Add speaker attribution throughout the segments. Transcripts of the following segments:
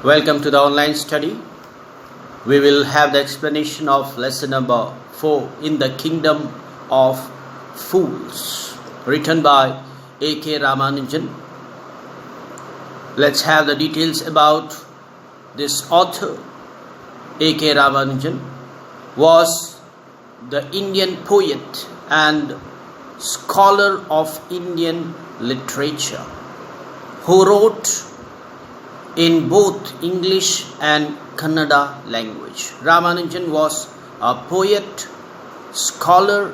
Speaker 1: Welcome to the online study. We will have the explanation of lesson number 4 in the Kingdom of Fools, written by A.K. Ramzanujan. Let's have the details about this author. A.K. Ramzanujan was the Indian poet and scholar of Indian literature who wrote in both English and Kannada language. Ramzanujan was a poet, scholar,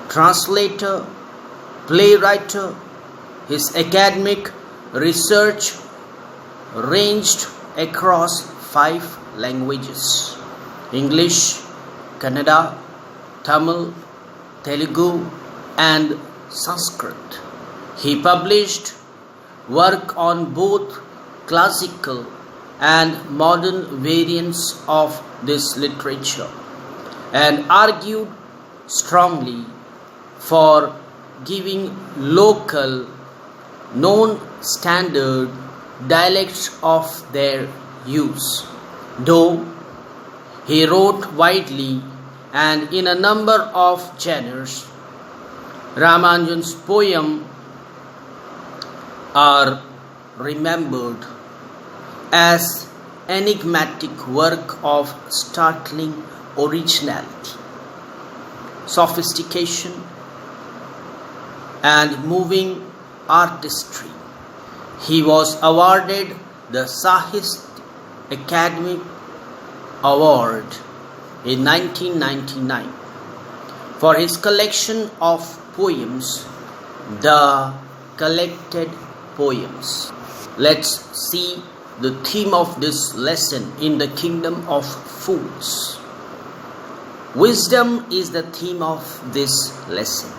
Speaker 1: translator, playwright. His academic research ranged across 5 languages: English, Kannada, Tamil, Telugu, and Sanskrit. He published work on both classical and modern variants of this literature and argued strongly for giving local, non-standard dialects of their use. Though he wrote widely and in a number of genres, Ramanujan's poems are remembered as enigmatic work of startling originality, sophistication, and moving artistry. He was awarded the Sahitya Academy Award in 1999 for his collection of poems, The Collected Poems. Let's see the theme of this lesson in the Kingdom of Fools. Wisdom is the theme of this lesson.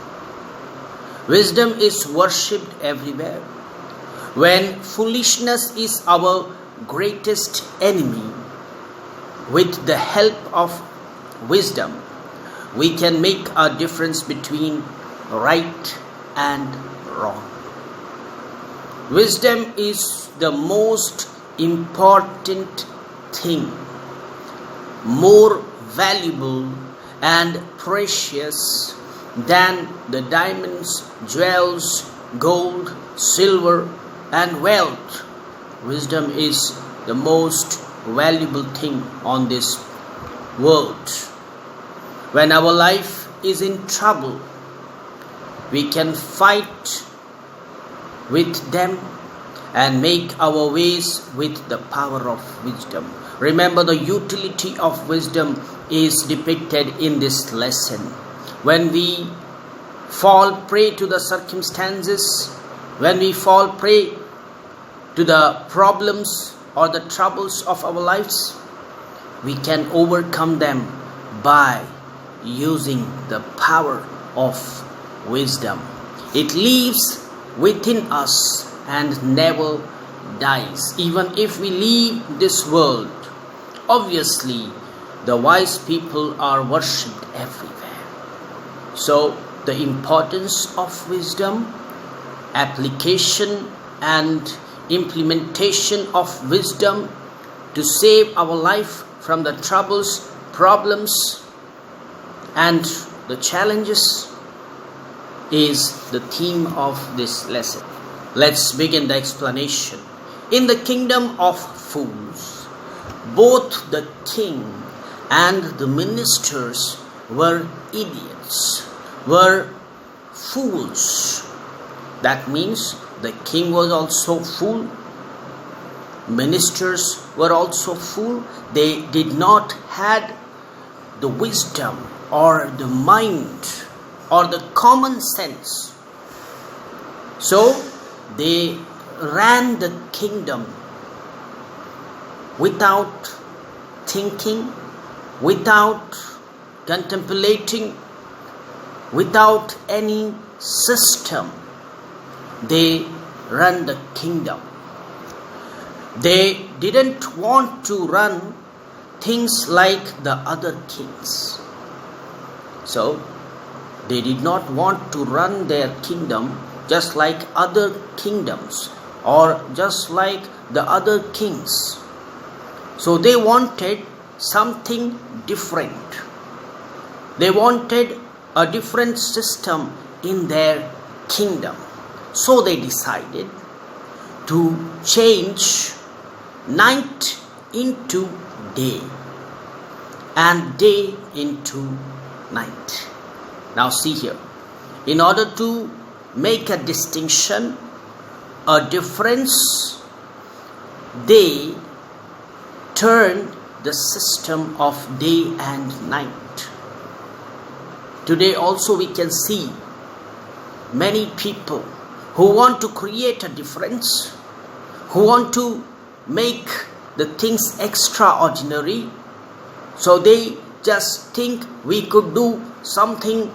Speaker 1: Wisdom is worshipped everywhere. When foolishness is our greatest enemy, with the help of wisdom, we can make a difference between right and wrong. Wisdom is the most important thing, more valuable and precious than the diamonds, jewels, gold, silver, and wealth. Wisdom is the most valuable thing on this world. When our life is in trouble, we can fight with them and make our ways with the power of wisdom. Remember, the utility of wisdom is depicted in this lesson. When we fall prey to the circumstances, when we fall prey to the problems or the troubles of our lives, we can overcome them by using the power of wisdom. It lives within us and never dies. Even if we leave this world, obviously the wise people are worshipped everywhere. So the importance of wisdom, application and implementation of wisdom to save our life from the troubles, problems, and the challenges is the theme of this lesson. Let's begin the explanation. In the Kingdom of Fools, both the king and the ministers were idiots, were fools. That means the king was also fool, ministers were also fool. They did not had the wisdom or the mind or the common sense. So they ran the kingdom without thinking, without contemplating, without any system. They ran the kingdom. They didn't want to run things like the other kings. So they did not want to run their kingdom just like other kingdoms. or just like the other kings. So they wanted something different. They wanted a different system in their kingdom. So they decided to change night into day and day into night. Now see here, in order to make a distinction, a difference, they turned the system of day and night. Today also we can see many people who want to create a difference, who want to make the things extraordinary. So they just think we could do something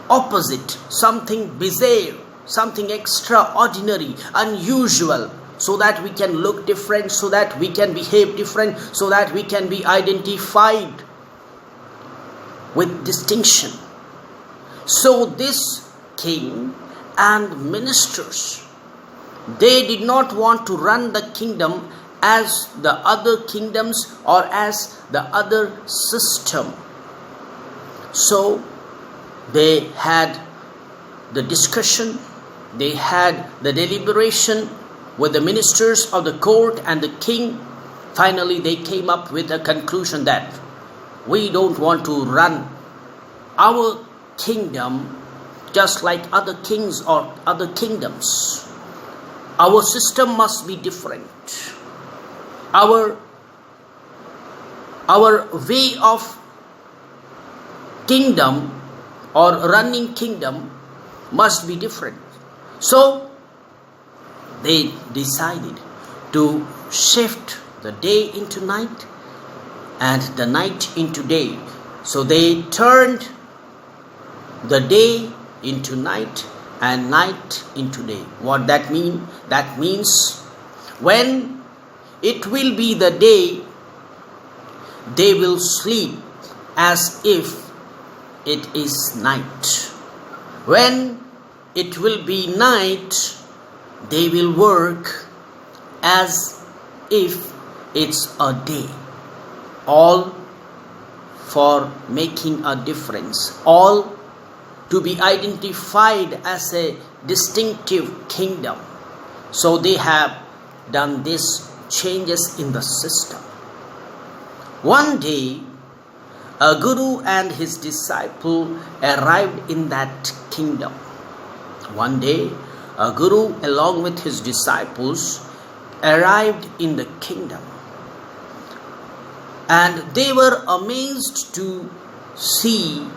Speaker 1: opposite, something bizarre, something extraordinary, unusual, so that we can look different, so that we can behave different, so that we can be identified with distinction. So this king and ministers, they did not want to run the kingdom as the other kingdoms or as the other system. So they had the discussion, they had the deliberation with the ministers of the court and the king. Finally they came up with a conclusion that we don't want to run our kingdom just like other kings or other kingdoms. Our system must be different. Our way of kingdom or running kingdom must be different. So they decided to shift the day into night and the night into day. So they turned the day into night and night into day. What that mean? That means when it will be the day, they will sleep as if it is night. When it will be night, they will work as if it's a day. All for making a difference. All to be identified as a distinctive kingdom. So they have done these changes in the system. One day, a guru and his disciple arrived in that kingdom. One day, a guru along with his disciples arrived in the kingdom. And they were amazed to see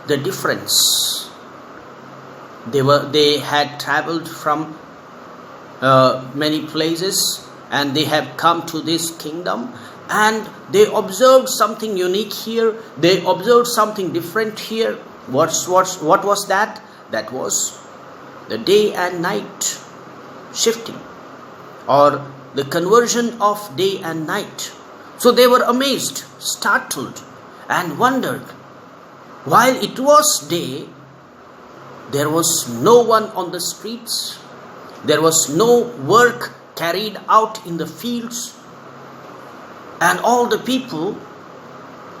Speaker 1: the difference. They had traveled from many places and they have come to this kingdom, and they observed something unique here. They observed something different here. What was that? That was the day and night shifting, or the conversion of day and night. So they were amazed, startled, and wondered. While it was day, there was no one on the streets. There was no work carried out in the fields. And all the people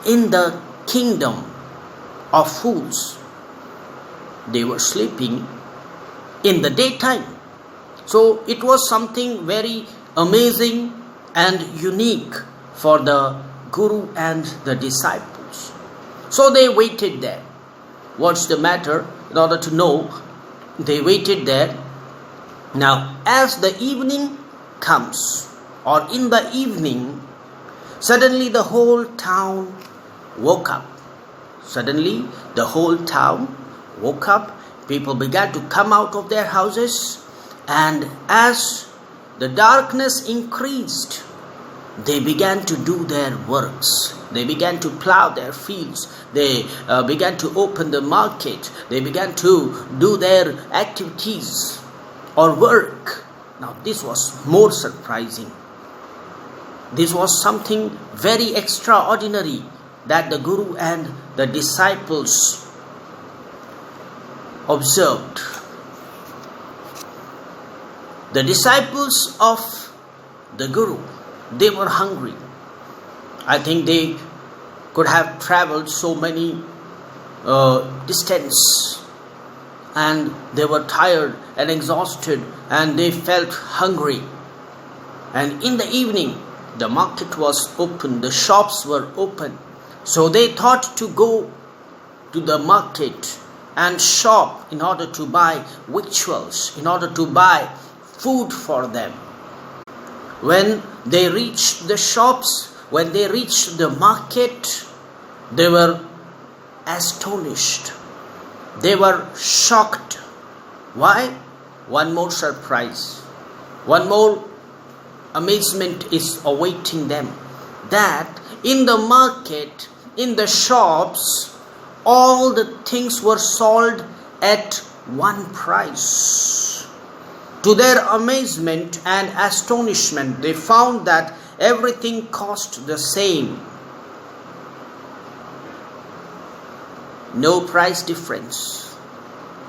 Speaker 1: in the kingdom of fools, they were sleeping in the daytime. So it was something very amazing and unique for the guru and the disciples. So they waited there. What's the matter? In order to know, they waited there. Now, as the evening comes, or in the evening, suddenly the whole town woke up. Suddenly the whole town woke up. People began to come out of their houses, and as the darkness increased, they began to do their works. They began to plow their fields. They began to open the market. They began to do their activities or work. Now this was more surprising. This was something very extraordinary that the guru and the disciples observed. The disciples of the Guru, they were hungry. I think they could have traveled so many distance, and they were tired and exhausted, and they felt hungry. And in the evening, the market was open, the shops were open. So they thought to go to the market and shop in order to buy victuals, in order to buy food for them. When they reached the shops, when they reached the market, they were astonished. They were shocked. Why? One more surprise. One more amazement is awaiting them. That in the market, in the shops, all the things were sold at one price. To their amazement and astonishment, they found that everything cost the same. No price difference.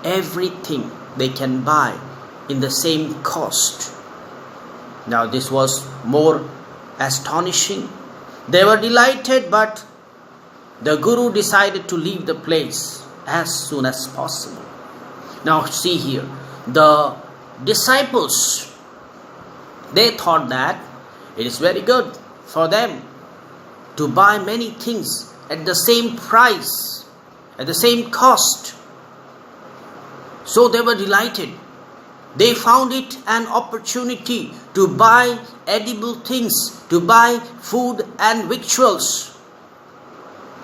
Speaker 1: Everything they can buy in the same cost. Now this was more astonishing. They were delighted, but the Guru decided to leave the place as soon as possible. Now see here, the disciples, they thought that it is very good for them to buy many things at the same price, at the same cost. So they were delighted. They found it an opportunity to buy edible things, to buy food and victuals,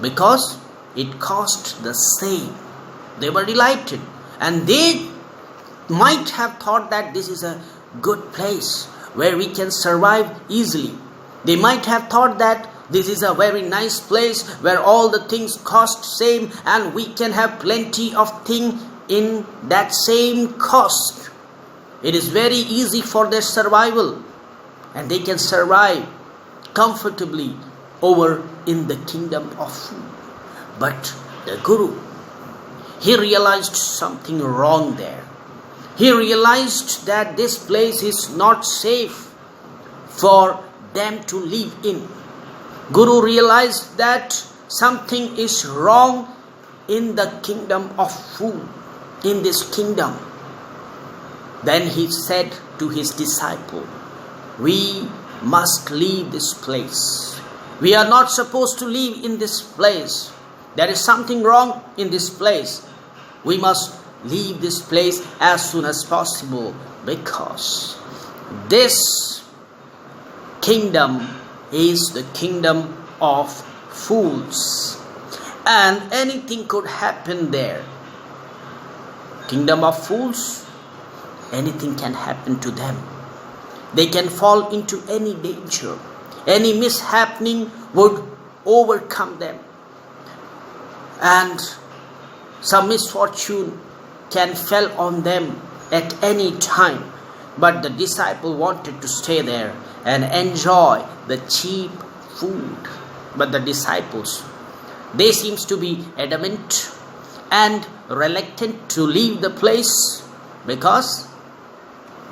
Speaker 1: because it cost the same. They were delighted, and they might have thought that this is a good place where we can survive easily. They might have thought that this is a very nice place where all the things cost same and we can have plenty of things in that same cost. It is very easy for their survival, and they can survive comfortably over in the kingdom of food. But the Guru, he realized something wrong there. He realized that this place is not safe for them to live in. Guru realized that something is wrong in the kingdom of food, in this kingdom. Then he said to his disciple, we must leave this place. We are not supposed to live in this place. There is something wrong in this place. We must leave this place as soon as possible, because this kingdom is the kingdom of fools, and anything could happen there. Kingdom of fools, anything can happen to them. They can fall into any danger. Any mishappening would overcome them, and some misfortune can fall on them at any time. But the disciple wanted to stay there and enjoy the cheap food. But the disciples, they seems to be adamant and reluctant to leave the place, because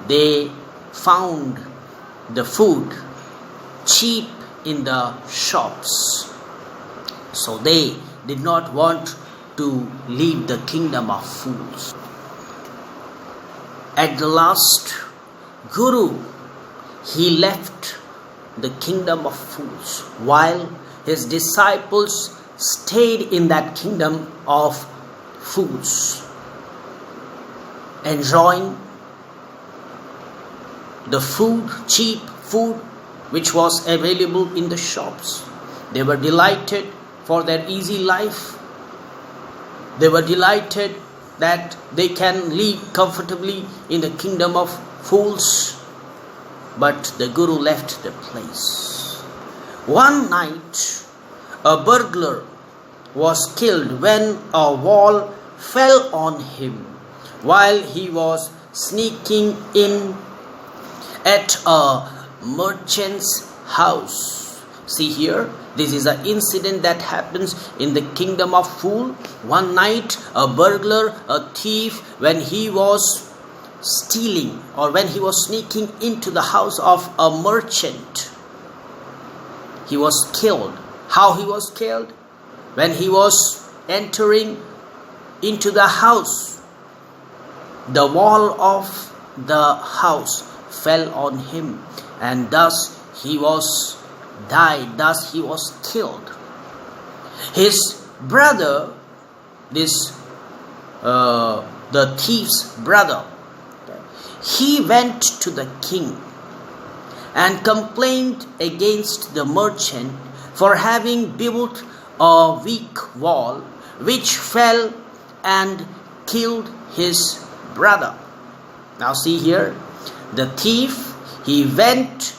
Speaker 1: they found the food cheap in the shops. So they did not want to leave the kingdom of fools. At the last, Guru, he left the kingdom of fools, while his disciples stayed in that kingdom of fools, enjoying the food, cheap food, which was available in the shops. They were delighted for their easy life. They were delighted that they can live comfortably in the kingdom of fools. But the Guru left the place. One night, a burglar was killed when a wall fell on him while he was sneaking in at a merchant's house. See here, this is an incident that happens in the kingdom of fool. One night, a burglar, a thief, when he was stealing or when he was sneaking into the house of a merchant, he was killed. How he was killed? When he was entering into the house, the wall of the house fell on him, and thus he was died, thus he was killed. His brother, the thief's brother, he went to the king and complained against the merchant for having built a weak wall which fell and killed his brother. Now see here, the thief, he went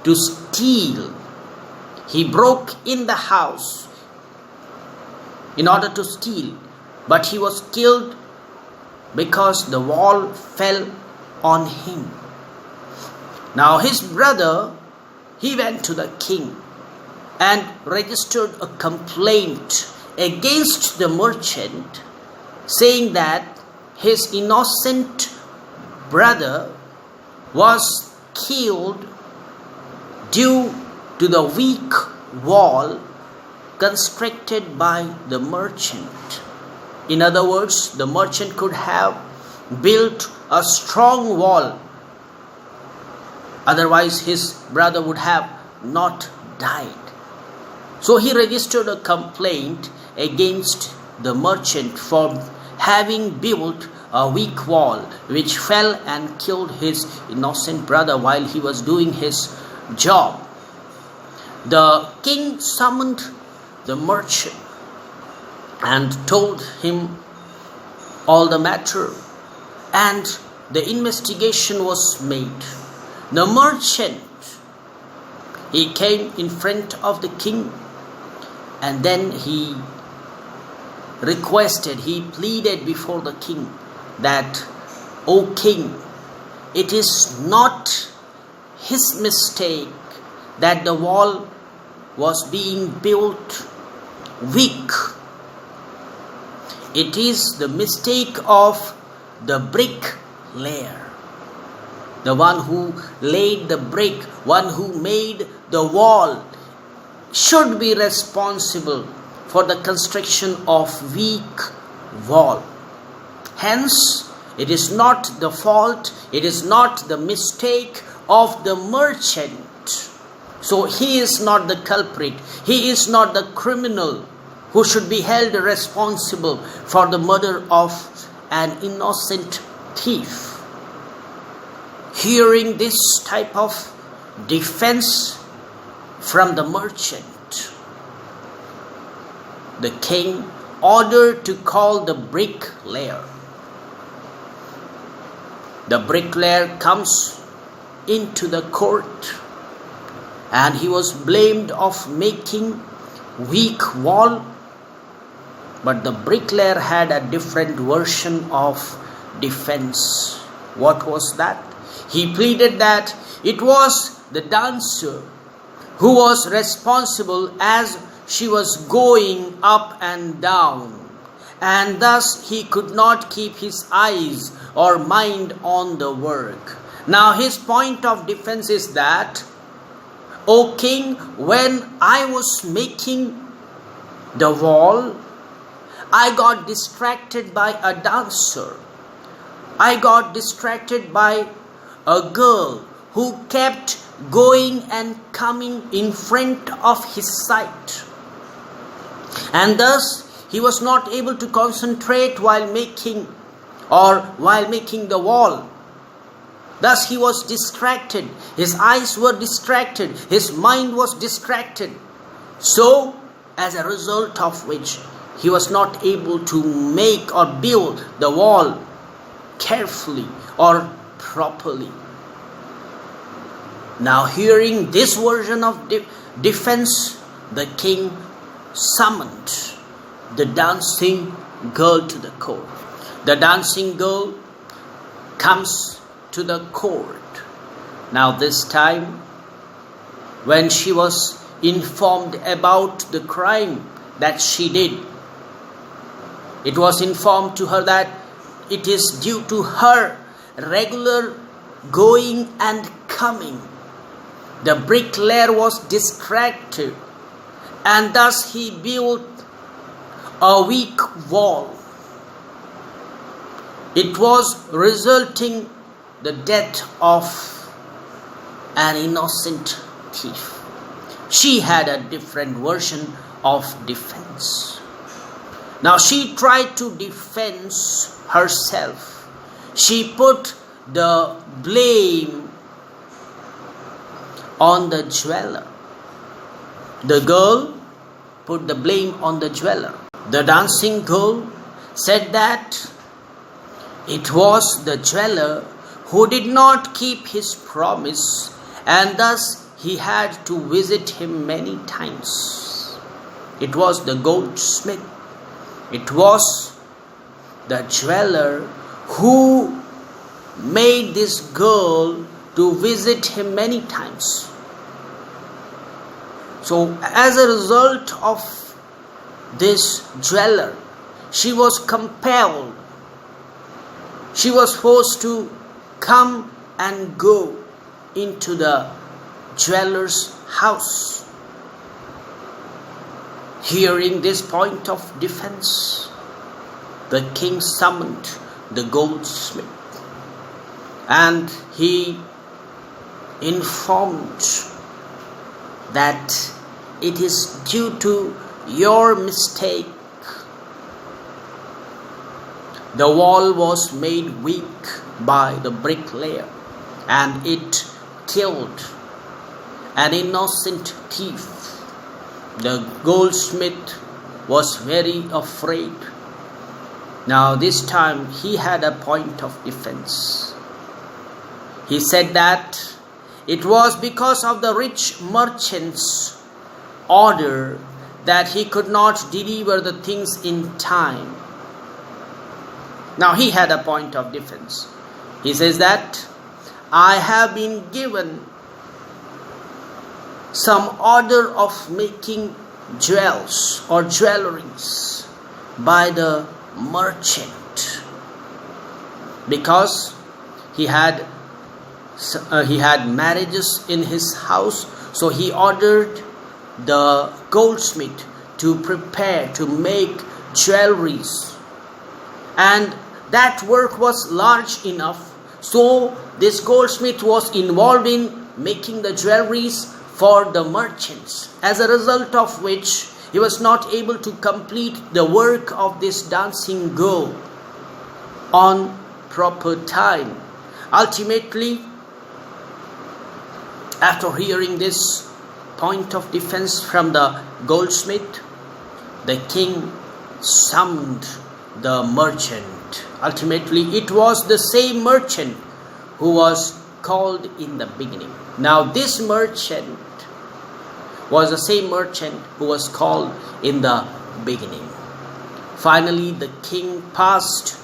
Speaker 1: to steal. He broke in the house in order to steal, but he was killed because the wall fell on him. Now his brother, he went to the king and registered a complaint against the merchant, saying that his innocent brother was killed due to the weak wall constructed by the merchant. In other words, the merchant could have built a strong wall, otherwise his brother would have not died. So he registered a complaint against the merchant for having built a weak wall which fell and killed his innocent brother while he was doing his job. The king summoned the merchant and told him all the matter, and the investigation was made. The merchant, he came in front of the king, and then he pleaded before the king that, "O king, it is not his mistake that the wall was being built weak. It is the mistake of the bricklayer. The one who laid the brick, one who made the wall, should be responsible for the construction of weak wall. Hence, it is not the fault, it is not the mistake of the merchant. So he is not the culprit, he is not the criminal who should be held responsible for the murder of an innocent thief." Hearing this type of defense from the merchant, the king ordered to call the bricklayer. The bricklayer comes into the court, and he was blamed of making weak wall, but the bricklayer had a different version of defense. What was that? He pleaded that it was the dancer who was responsible as she was going up and down, and thus he could not keep his eyes or mind on the work. Now his point of defense is that, "O king, when I was making the wall, I got distracted by a dancer. I got distracted by a girl who kept going and coming in front of his sight. And thus he was not able to concentrate while making the wall. Thus he was distracted. His eyes were distracted. His mind was distracted. So, as a result of which, he was not able to make or build the wall carefully or properly." Now, hearing this version of defense, the king summoned the dancing girl to the court. The dancing girl comes to the court. Now this time, when she was informed about the crime that she did, it was informed to her that it is due to her regular going and coming, the bricklayer was distracted, and thus he built a weak wall. It was resulting the death of an innocent thief. She had a different version of defense. Now she tried to defend herself. She put the blame on the jeweler. The girl put the blame on the jeweler. The dancing girl said that it was the jeweler who did not keep his promise, and thus he had to visit him many times. It was the goldsmith. It was the jeweler who made this girl to visit him many times. So as a result of this jeweler, she was compelled. She was forced to come and go into the jeweler's house. Hearing this point of defense, the king summoned the goldsmith, and he informed that it is due to your mistake. The wall was made weak by the bricklayer, and it killed an innocent thief. The goldsmith was very afraid. Now this time he had a point of defense. He said that it was because of the rich merchant's order that he could not deliver the things in time. Now he had a point of defense. He says that I have been given some order of making jewels or jewelries by the merchant, because he had marriages in his house. So he ordered the goldsmith to prepare to make jewelries, and that work was large enough. So this goldsmith was involved in making the jewelries for the merchants, as a result of which he was not able to complete the work of this dancing girl on proper time. Ultimately, after hearing this point of defense from the goldsmith, the king summoned the merchant. Ultimately, it was the same merchant who was called in the beginning. Now this merchant was the same merchant who was called in the beginning. Finally, the king passed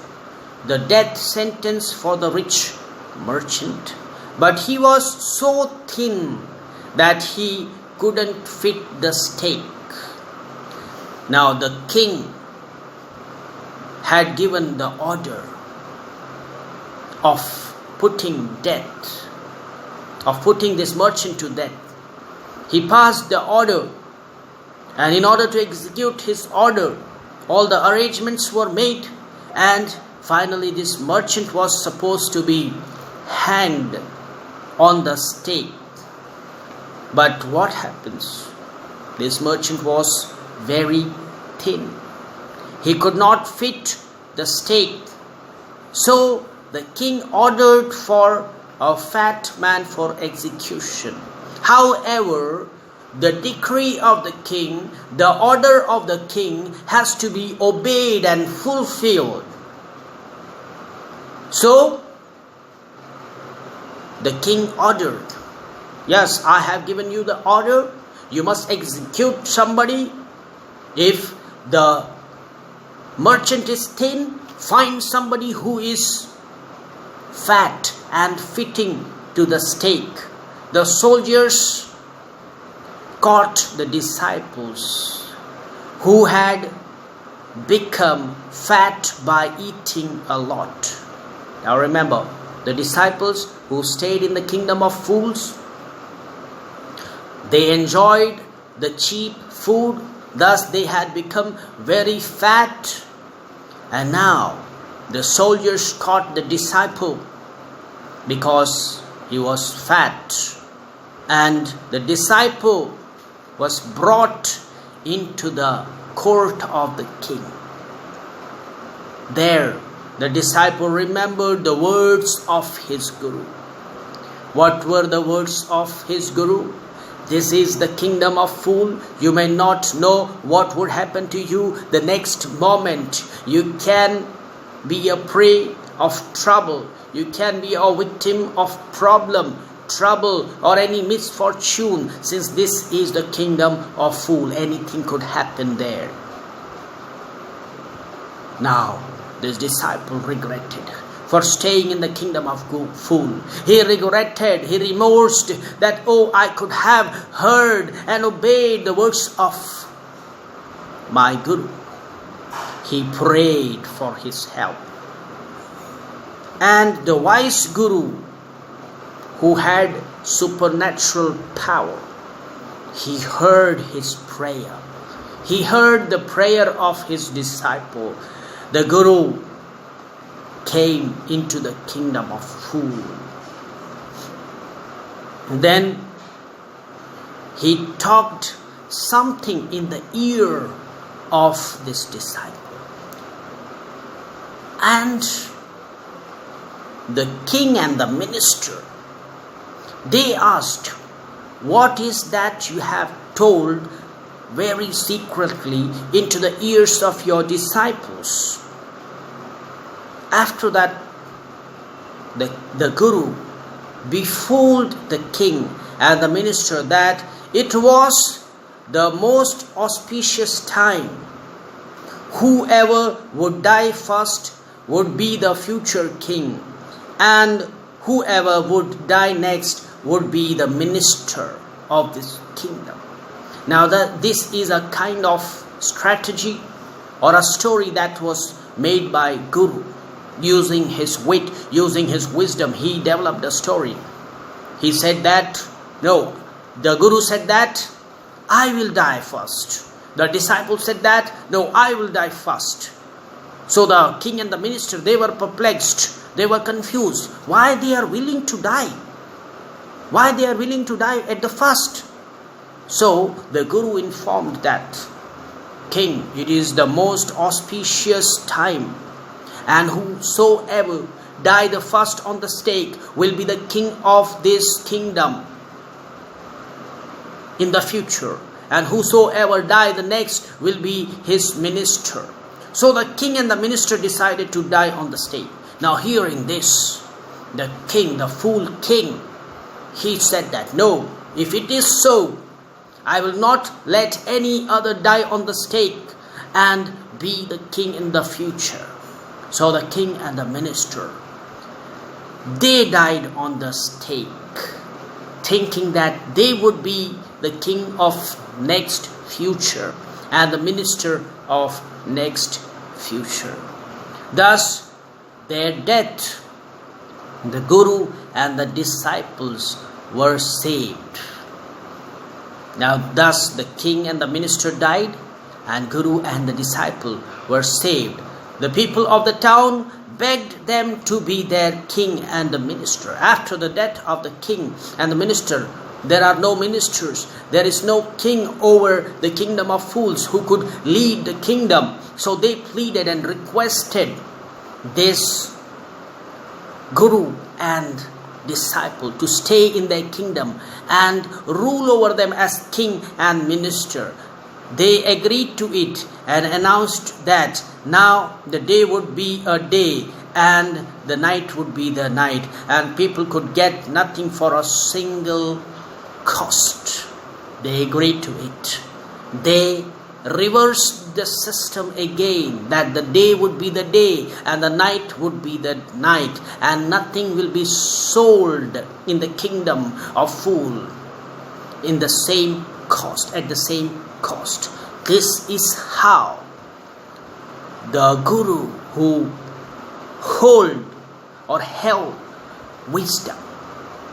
Speaker 1: the death sentence for the rich merchant, but he was so thin that he couldn't fit the stake. Now the king had given the order of putting this merchant to death. He passed the order, and in order to execute his order, all the arrangements were made, and finally this merchant was supposed to be hanged on the stake. But what happens? This merchant was very thin. He could not fit the stake. So the king ordered for a fat man for execution. However, the decree of the king, the order of the king has to be obeyed and fulfilled. So the king ordered, yes, I have given you the order, you must execute somebody. If the merchant is thin, find somebody who is fat and fitting to the stake. The soldiers caught the disciples who had become fat by eating a lot. Now remember, The disciples who stayed in the kingdom of fools, they enjoyed the cheap food, thus they had become very fat. And now the soldiers caught the disciple because he was fat. And the disciple was brought into the court of the king. There, the disciple remembered the words of his guru. What were the words of his guru? This is the kingdom of fool. You may not know what would happen to you the next moment. You can be a prey of trouble. You can be a victim of trouble or any misfortune, since this is the kingdom of fool. Anything could happen there. Now, this disciple regretted for staying in the kingdom of fool. He regretted, he remorsed that, oh, I could have heard and obeyed the words of my guru. He prayed for his help. And the wise guru, who had supernatural power, he heard his prayer. He heard the prayer of his disciple. The guru came into the kingdom of fool. Then he talked something in the ear of this disciple. And the king and the minister, they asked, what is that you have told very secretly into the ears of your disciples? After that, the guru befooled the king and the minister that it was the most auspicious time. Whoever would die first would be the future king, and whoever would die next would be the minister of this kingdom. Now this is a kind of strategy or a story that was made by guru. Using his wit, using his wisdom, he developed a story. He said that, no, the guru said that, I will die first. The disciple said that, no, I will die first. So the king and the minister, they were perplexed. They were confused. Why they are willing to die? Why they are willing to die at the first? So the guru informed that, king, it is the most auspicious time, and whosoever die the first on the stake will be the king of this kingdom in the future, and whosoever die the next will be his minister. So the king and the minister decided to die on the stake. Now hearing this, the king, the fool king, he said that, no, if it is so, I will not let any other die on the stake and be the king in the future. So the king and the minister, they died on the stake, thinking that they would be the king of next future and the minister of next future. Thus, their death, the guru and the disciples were saved. Now, thus the king and the minister died, and guru and the disciple were saved. The people of the town begged them to be their king and the minister. After the death of the king and the minister, there are no ministers. There is no king over the kingdom of fools who could lead the kingdom. So they pleaded and requested this guru and disciple to stay in their kingdom and rule over them as king and minister. They agreed to it and announced that now the day would be a day and the night would be the night, and people could get nothing for a single cost. They agreed to it. They reversed the system again, that the day would be the day and the night would be the night, and nothing will be sold in the kingdom of fool in the same cost, at the same cost. This is how the guru who held wisdom,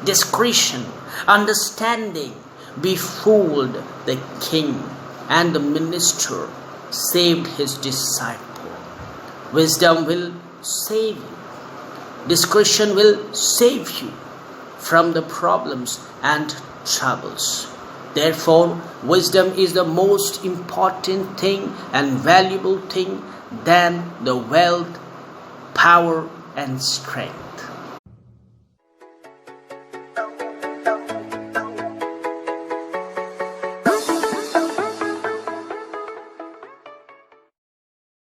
Speaker 1: discretion, understanding befooled the king, and the minister saved his disciple. Wisdom will save you. Discretion will save you from the problems and troubles. Therefore, wisdom is the most important thing and valuable thing than the wealth, power, and strength.